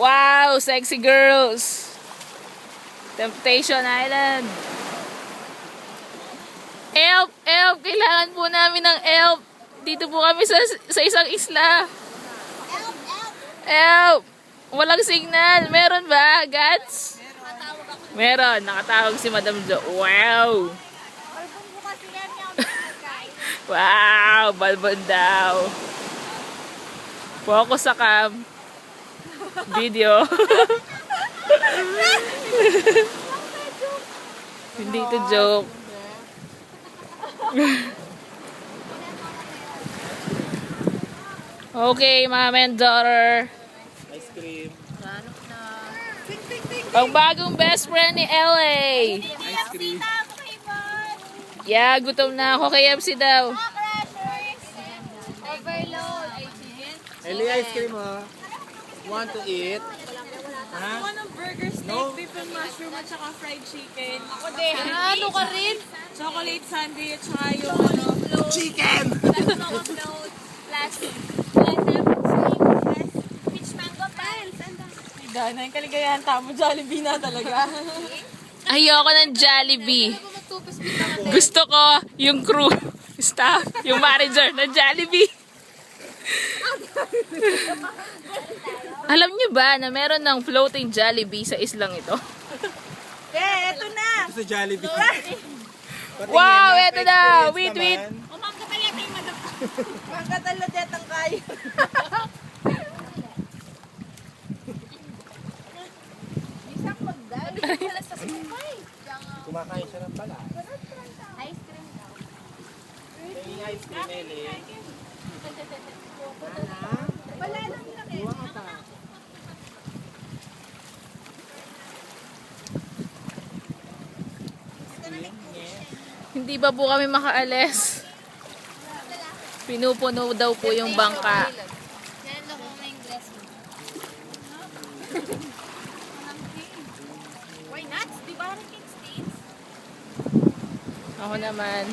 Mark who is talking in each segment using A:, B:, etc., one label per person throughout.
A: Wow, sexy girls. Temptation Island. Help! Help! Kailangan po namin ng help. Dito po kami sa isang isla. Help! Walang signal. Meron ba, Gats? Meron. Nakatawag si Madam Jo. Wow! Wow! Balbon daw. Focus sa cam. Video. Hindi ito joke. Okay, mom and daughter.
B: Ice cream.
A: Ang bagong best friend ni LA.
B: Ice cream.
A: Yeah, gutom na ako. KFC daw.
B: Eli, ice cream ha. Want to eat? Ha?
C: Ako ng burger, steak,
B: No.
C: beef and mushroom at saka fried chicken. Ako
A: Ano ka rin?
C: chocolate sundae at saka yung ano.
B: Chicken!
C: Dahil na yung kaligayahan tamo, Jollibee na talaga.
A: Ayoko ng Jollibee. Gusto ko yung crew, staff, yung manager ng Jollibee. Alam niyo ba na meron ng floating Jollibee sa islang ito?
C: Eto na!
B: Ito sa Jollibee.
A: Wow, eto na! Wait, wait.
C: Magkataladet ang kayo.
B: Kumakain siya ng pala. Tingin ice cream, Eli.
A: Hindi ba po kami makaalis? Pinupuno daw po yung bangka.
C: Why not? Di ba rin cake stains?
A: Ako naman.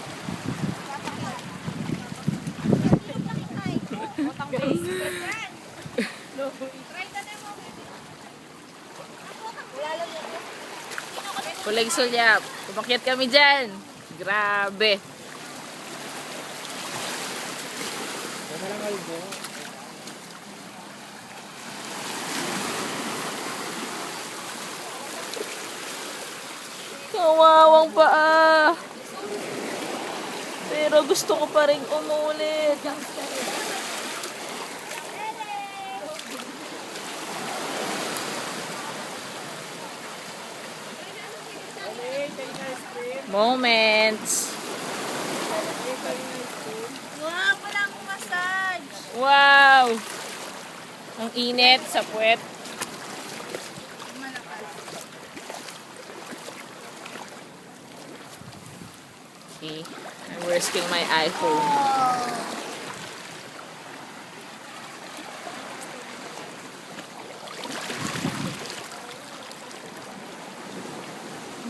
A: Kulig sulyap. Umakyat kami dyan. Grabe.
B: Ano lang albo?
A: Kawawang paa. Pero gusto ko pa rin umulit. Moments.
C: Wow, wala akong massage.
A: Wow. Ang init sa puwet. Okay. I'm risking my iPhone.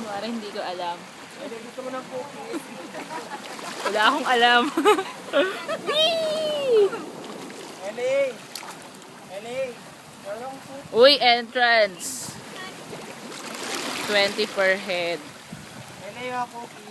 A: Parang hindi ko alam.
B: Eli, gusto mo ng cookies?
A: Wala akong alam.
B: Eli! Eli! Walang food.
A: Uy, entrance. 20 per head.
B: Eli, yung cookies.